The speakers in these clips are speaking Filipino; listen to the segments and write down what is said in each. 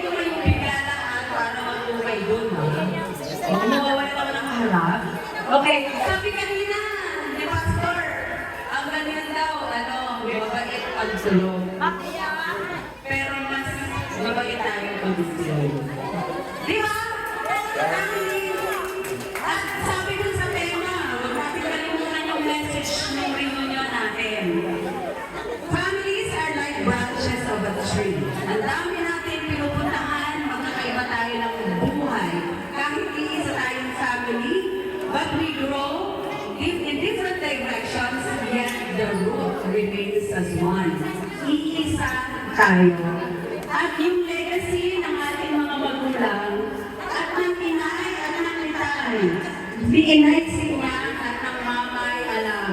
tumayo bigla at para mag-umay doon, ha? Mawawala naman ang harap. Okay, sabi kanina, ni Pastor, ang ganyan daw, mabait pagsulong. Pero mas mabait tayong pagsulong. Di ba? At sabi dun sa tema, huwag natin kalimutan yung message ng reunion natin. Families are like branches of a tree. Ang dami natin pinupuntahan, magkakaiba tayo ng buhay. Kahit iisa tayong family, but we grow in different directions, yet the root remains as one. Iisa tayo. At yung legacy ng ating mga magulang, at ng inay at ng itay, biinaisip niya at ng mamay alam,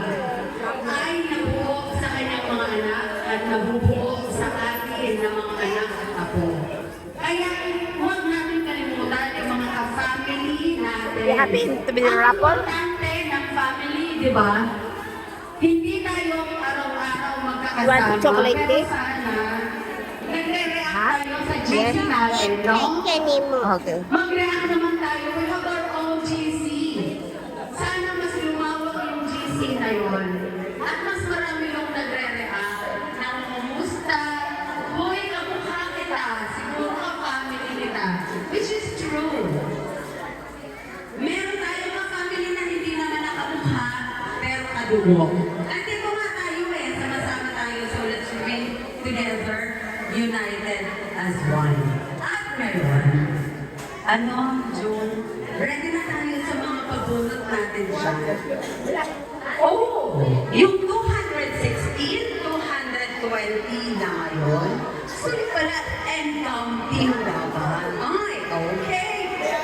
ay nabuo sa kanyang mga anak at nabubuo sa atin ng mga anak at apo. Kaya huwag natin kalimutan yung mga ka-family natin. You happy to be the rapper? Ang importante ng family, di ba? Hindi tayo araw-araw magkakasama. You want chocolate Pero cake? sana, nagre-react Ha? tayo sa GC Yes. natin, no? Okay. Mag-react naman tayo. We have our own GC. Sana mas lumawak yung GC na yun. At mas marami yung nagre-react ng kumusta. Hoy, kamukha kita. Siguro ka family kita. Which is true. Meron tayo mga family na hindi naman nakamukha, pero kadugo. At ito nga tayo sama-sama tayo. So let's remain together, united as one. At ngayon, June, ready na tayo sa mga pagbunot natin siya. Oh! Yung 216, 220 na ngayon. Sulit pala, and counting dapat. Ay, okay.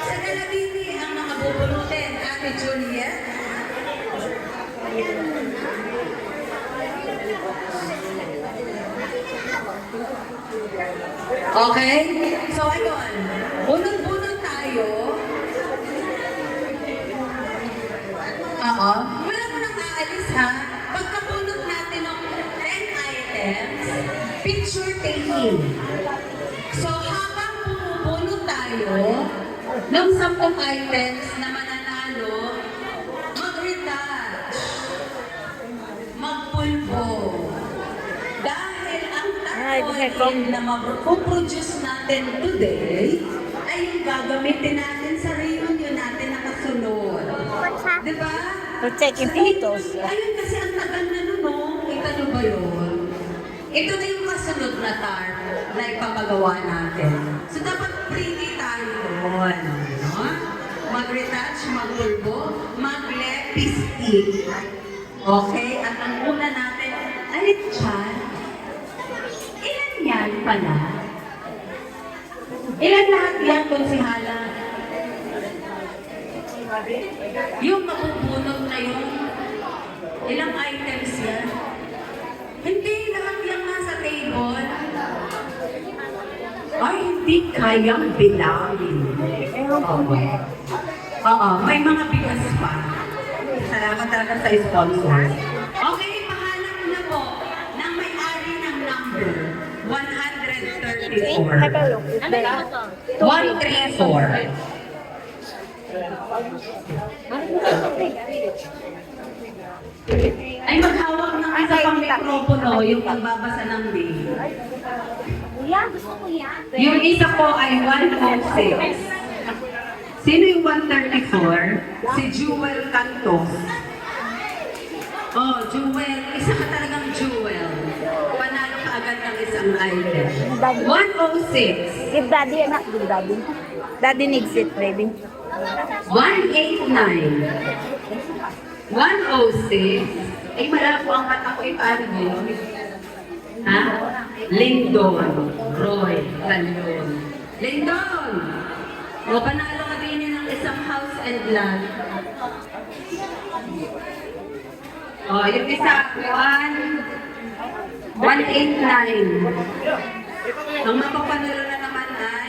Sa Galabini, ang mga bubunutin, Ate Juliet. Okay? So, ayun. Bunot-bunot tayo. Oo. Wala mo nang aalis, ha? Pagkabunot natin ng 10 items, picture taking. So, habang bumubunot tayo ng 10 items na mananalo, mag-retouch, magpulbo. Dahil ang tattooing na mag-produce natin today ay yung gagamitin natin sa reunion natin na kasunod. Diba? For taking photos. Ayun kasi ang tagal na nun, no? Kita nyo ba yun? Ito na yung kasunod na tarp na ipapagawa natin. So dapat pretty tayo doon. No? Mag-retouch, mag-pulbo, mag-lipstick. Okay? At ang una natin, alit siya. Ilan yan pala? Ilan lahat yan, konsihala? Yung mabubunot na yung ilang items yan? Hindi, lahat yan nasa table. Ay, hindi kayang bilangin. Oo, may mga bigas pa. Salamat talaga sa sponsors. Okay, pahanap na po ng may-ari ng number 134. Have a look. It's there. 134. Ay, maghawak ng isa pang mikropono, yung pagbabasa ng name. Kuya, gusto ko yan. Yung isa po ay 106. Sino yung 134? Si Jewel Cantos. Oh, Jewel. Isa ka talagang Jewel. Panalo ka agad ng isang item. 106. Give daddy anak. Give daddy. Daddy needs it, baby. 189. 106. Ay, malabo ang mata ko. Paano yun? Ha? Lindon. Roy. Lindon. Lindon! O, panalo ka din yan ng isang house and land. O, yung isa, 189. Ang mapapanalo na naman ay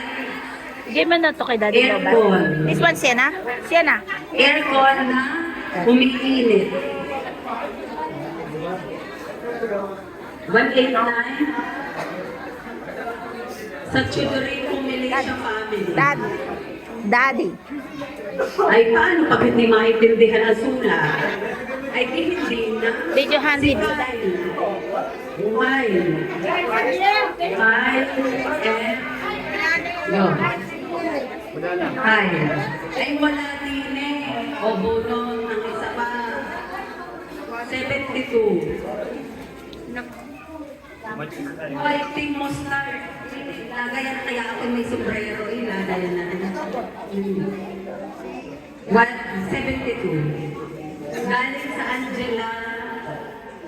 Give mo na to kay daddy. Aircon. This one, Sienna. Sienna. aircon na umiinit. 189. Sa Chudori pumili Militia family. Daddy. Ay, paano pag hindi maintindihan ang sulat? Ay, di hindi na. Videohan Si din. Mile. Yo. Ay. Ay, wala din eh. O, bunong ang isa pa. 72. Fighting mo start. Lagayan kaya ako may sombrero. Lagayan na. 172. Galing sa Angela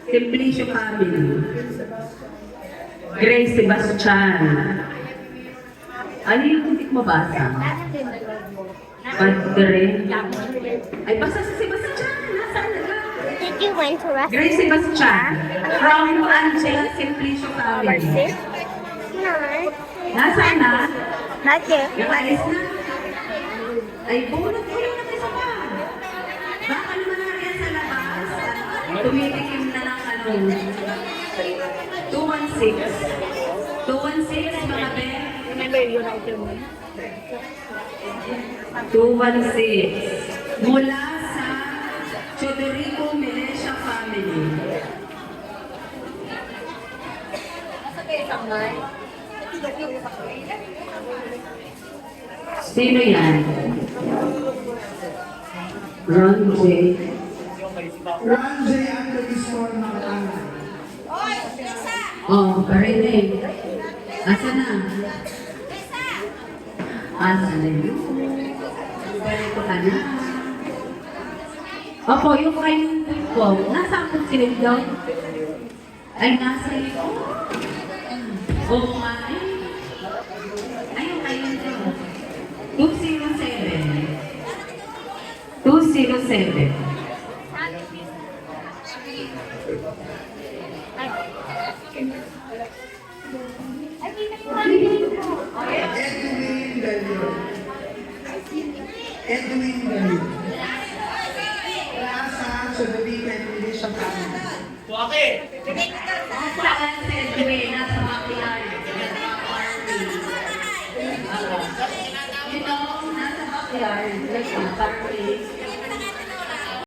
Simplicio family. Grace Sebastian. Ano yung hindi ko mabasa? Padre. Ay, basta si Sebastian. Nasaan na ka? Did you went to rest? Grace Sebastian. From Angela Simplicio family. No. Nasaan na? Not yet. Yung alis na. Ay, bunot ko yun ang isa pa. Baka naman nariyan sa labas. Tumitikim na ng ano. 216. 216, mga Ben. Remember yun ang ito mo? 216. Mula sa Chodorico Militia family. Sino yan? Ron J. Ron J. Antonisor Makalangay. Oh, parinig. Asa na? Asa na yun? Parito ka na. Opo, yung kayong po, nasa akong sinigdaw? Ay, nasa iyo. Oo nga eh. Ayun, ayun din. 207. 207. Edwin Gallo. Edwin Gallo. Nasa Chodorico Militia family. Saan si Edwin? Nasa backyard. Nasa party. You know, nasa backyard. Like, party.